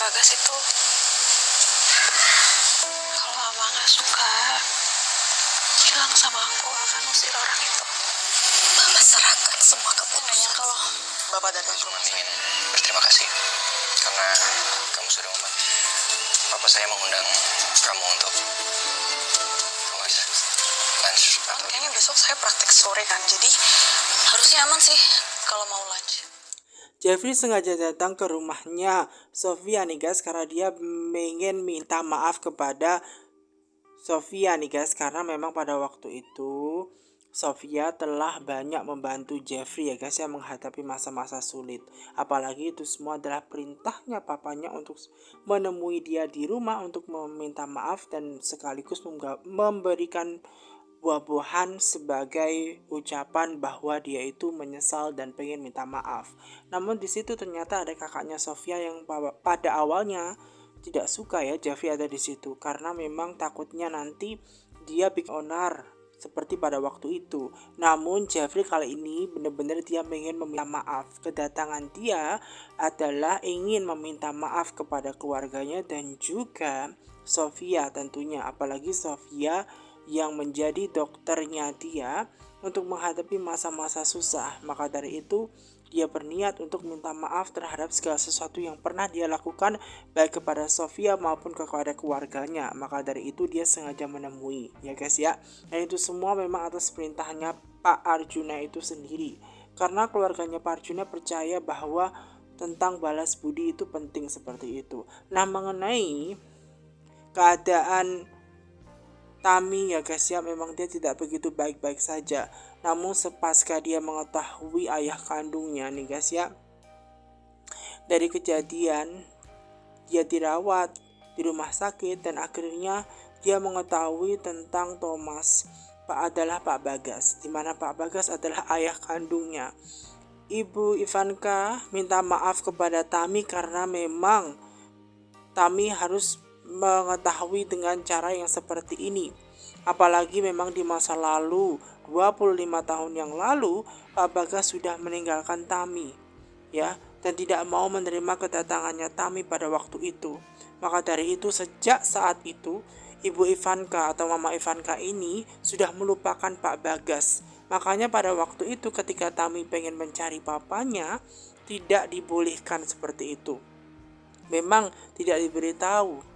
Bagas itu kalau Mama nggak suka bilang sama aku akan usir orang itu. Mama serahkan semua keputusan. Kalau Bapak datang ke rumah ingin berterima kasih karena kamu sudah membantu. Papa saya mengundang kamu untuk lunch. Kayaknya besok saya praktek sore kan, jadi harusnya aman sih kalau mau lunch. Jeffrey sengaja datang ke rumahnya Sofia nih guys, karena dia ingin minta maaf kepada Sofia nih guys, karena memang pada waktu itu Sofia telah banyak membantu Jeffrey ya guys, yang menghadapi masa-masa sulit. Apalagi itu semua adalah perintahnya papanya untuk menemui dia di rumah untuk meminta maaf dan sekaligus memberikan buah-buahan sebagai ucapan bahwa dia itu menyesal dan pengen minta maaf. Namun di situ ternyata ada kakaknya Sofia yang pada awalnya tidak suka ya Jeffrey ada di situ, karena memang takutnya nanti dia big onar seperti pada waktu itu. Namun Jeffrey kali ini benar-benar dia ingin meminta maaf. Kedatangan dia adalah ingin meminta maaf kepada keluarganya dan juga Sofia tentunya, apalagi Sofia yang menjadi dokternya dia untuk menghadapi masa-masa susah. Maka dari itu dia berniat untuk minta maaf terhadap segala sesuatu yang pernah dia lakukan baik kepada Sofia maupun kepada keluarganya. Maka dari itu dia sengaja menemui ya guys ya. Dan itu semua memang atas perintahnya Pak Arjuna itu sendiri, karena keluarganya Pak Arjuna percaya bahwa tentang balas budi itu penting seperti itu. Nah, mengenai keadaan Tami ya guys ya, memang dia tidak begitu baik-baik saja. Namun sepasca dia mengetahui ayah kandungnya nih guys ya, dari kejadian dia dirawat di rumah sakit dan akhirnya dia mengetahui tentang Thomas adalah Pak Bagas, dimana Pak Bagas adalah ayah kandungnya. Ibu Ivanka minta maaf kepada Tami karena memang Tami harus mengetahui dengan cara yang seperti ini. Apalagi memang di masa lalu 25 tahun yang lalu Pak Bagas sudah meninggalkan Tami ya, dan tidak mau menerima kedatangannya Tami pada waktu itu. Maka dari itu sejak saat itu Ibu Ivanka atau Mama Ivanka ini sudah melupakan Pak Bagas. Makanya pada waktu itu ketika Tami pengen mencari papanya tidak dibolehkan seperti itu. Memang tidak diberitahu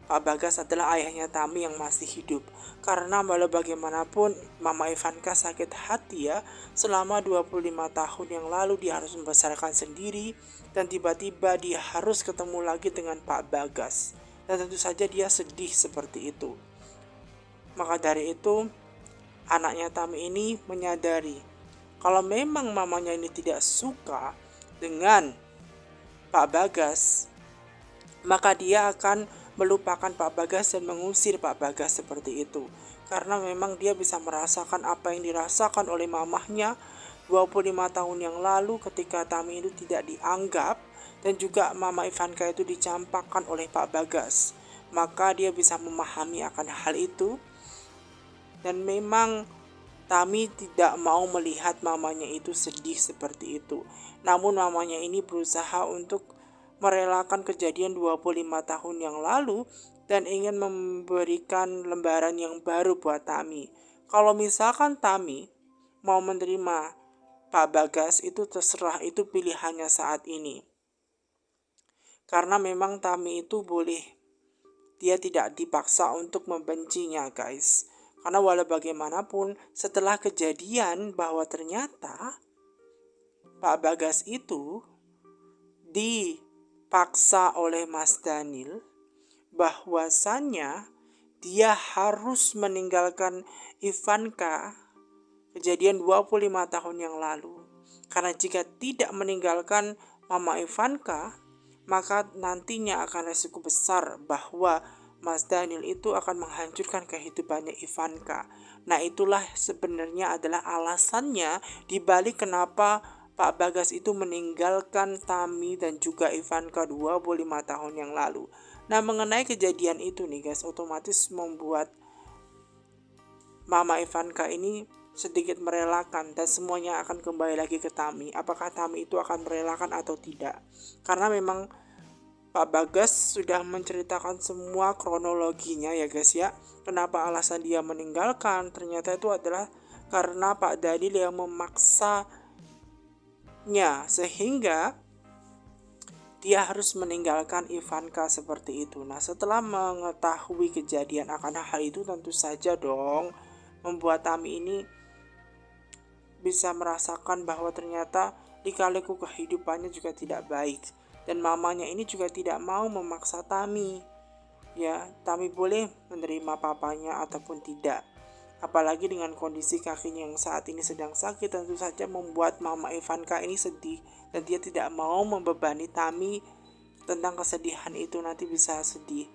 Pak Bagas adalah ayahnya Tami yang masih hidup. Karena walau bagaimanapun Mama Ivanka sakit hati ya, selama 25 tahun yang lalu dia harus membesarkan sendiri dan tiba-tiba dia harus ketemu lagi dengan Pak Bagas. Dan tentu saja dia sedih seperti itu. Maka dari itu anaknya Tami ini menyadari kalau memang mamanya ini tidak suka dengan Pak Bagas, maka dia akan melupakan Pak Bagas dan mengusir Pak Bagas seperti itu. Karena memang dia bisa merasakan apa yang dirasakan oleh mamahnya 25 tahun yang lalu ketika Tami itu tidak dianggap dan juga Mama Ivanka itu dicampakkan oleh Pak Bagas. Maka dia bisa memahami akan hal itu. Dan memang Tami tidak mau melihat mamanya itu sedih seperti itu. Namun mamanya ini berusaha untuk merelakan kejadian 25 tahun yang lalu dan ingin memberikan lembaran yang baru buat Tami. Kalau misalkan Tami mau menerima Pak Bagas itu terserah, itu pilihannya saat ini. Karena memang Tami itu boleh, dia tidak dipaksa untuk membencinya guys. Karena walau bagaimanapun setelah kejadian bahwa ternyata Pak Bagas itu dipaksa oleh Mas Daniel bahwasannya dia harus meninggalkan Ivanka kejadian 25 tahun yang lalu. Karena jika tidak meninggalkan Mama Ivanka, maka nantinya akan resiko besar bahwa Mas Daniel itu akan menghancurkan kehidupannya Ivanka. Nah, itulah sebenarnya adalah alasannya dibalik kenapa Pak Bagas itu meninggalkan Tami dan juga Ivanka 25 tahun yang lalu. Nah, mengenai kejadian itu nih guys, otomatis membuat Mama Ivanka ini sedikit merelakan dan semuanya akan kembali lagi ke Tami. Apakah Tami itu akan merelakan atau tidak? Karena memang Pak Bagas sudah menceritakan semua kronologinya ya guys ya. Kenapa alasan dia meninggalkan? Ternyata itu adalah karena Pak Daniel yang memaksanya sehingga dia harus meninggalkan Ivanka seperti itu. Nah, setelah mengetahui kejadian akan hal itu, tentu saja dong membuat Tami ini bisa merasakan bahwa ternyata lika-liku kehidupannya juga tidak baik. Dan mamanya ini juga tidak mau memaksa Tami. Ya, Tami boleh menerima papanya ataupun tidak. Apalagi dengan kondisi kakinya yang saat ini sedang sakit, tentu saja membuat mama Ivanka ini sedih. Dan dia tidak mau membebani Tami tentang kesedihan itu, nanti bisa sedih.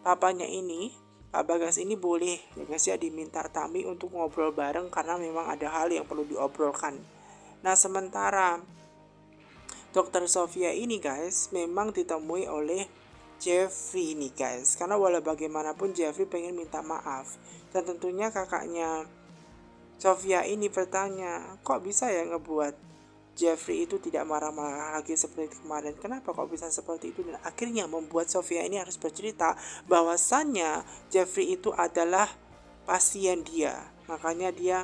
Papanya ini, Pak Bagas ini boleh ya guys ya diminta Tami untuk ngobrol bareng karena memang ada hal yang perlu diobrolkan. Nah, sementara Dokter Sofia ini guys memang ditemui oleh Jeffrey nih guys, karena walau bagaimanapun Jeffrey pengen minta maaf. Dan tentunya kakaknya Sofia ini bertanya, kok bisa ya ngebuat Jeffrey itu tidak marah-marah lagi seperti kemarin, kenapa kok bisa seperti itu? Dan akhirnya membuat Sofia ini harus bercerita bahwasannya Jeffrey itu adalah pasien dia, makanya dia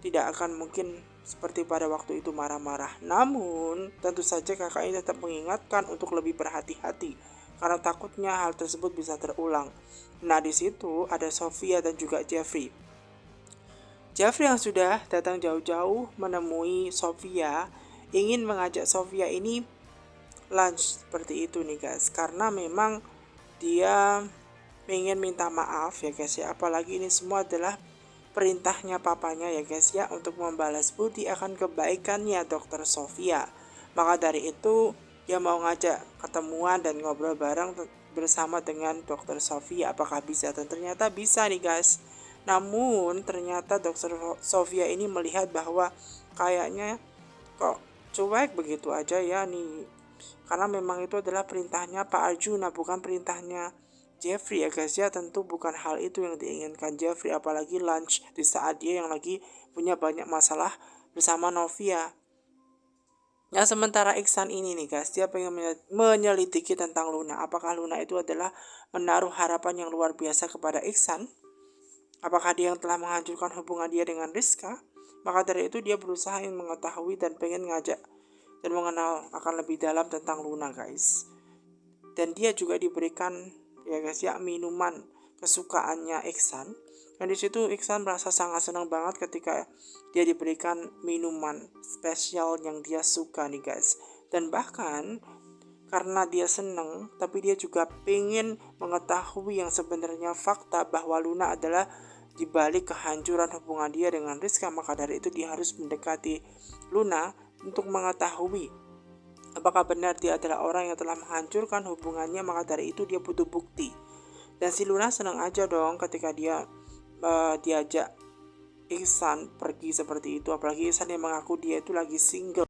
tidak akan mungkin seperti pada waktu itu marah-marah. Namun tentu saja kakak ini tetap mengingatkan untuk lebih berhati-hati karena takutnya hal tersebut bisa terulang. Nah, di situ ada Sofia dan juga Jeffrey. Jeffrey yang sudah datang jauh-jauh menemui Sofia ingin mengajak Sofia ini lunch seperti itu nih guys, karena memang dia pengen minta maaf ya guys ya, apalagi ini semua adalah perintahnya papanya ya guys ya, untuk membalas budi akan kebaikannya Dokter Sofia. Maka dari itu dia mau ngajak ketemuan dan ngobrol bareng bersama dengan Dokter Sofia. Apakah bisa? Dan ternyata bisa nih guys. Namun ternyata Dokter Sofia ini melihat bahwa kayaknya kok cuek begitu aja ya nih, karena memang itu adalah perintahnya Pak Arjuna, bukan perintahnya Jeffrey ya guys ya. Tentu bukan hal itu yang diinginkan Jeffrey, apalagi lunch di saat dia yang lagi punya banyak masalah bersama Novia. Nah, sementara Iksan ini nih guys, dia pengen menyelidiki tentang Luna. Apakah Luna itu adalah menaruh harapan yang luar biasa kepada Iksan? Apakah dia yang telah menghancurkan hubungan dia dengan Rizka? Maka dari itu dia berusaha ingin mengetahui dan pengen ngajak dan mengenal akan lebih dalam tentang Luna guys. Dan dia juga diberikan ya guys ya minuman kesukaannya Iksan. Dan di situ Iksan merasa sangat senang banget ketika dia diberikan minuman spesial yang dia suka nih guys. Dan bahkan karena dia senang, tapi dia juga pengen mengetahui yang sebenarnya fakta bahwa Luna adalah dibalik kehancuran hubungan dia dengan Rizka. Maka dari itu dia harus mendekati Luna untuk mengetahui apakah benar dia adalah orang yang telah menghancurkan hubungannya. Maka dari itu dia butuh bukti. Dan si Luna senang aja dong ketika dia diajak Iksan pergi seperti itu. Apalagi Iksan yang mengaku dia itu lagi single.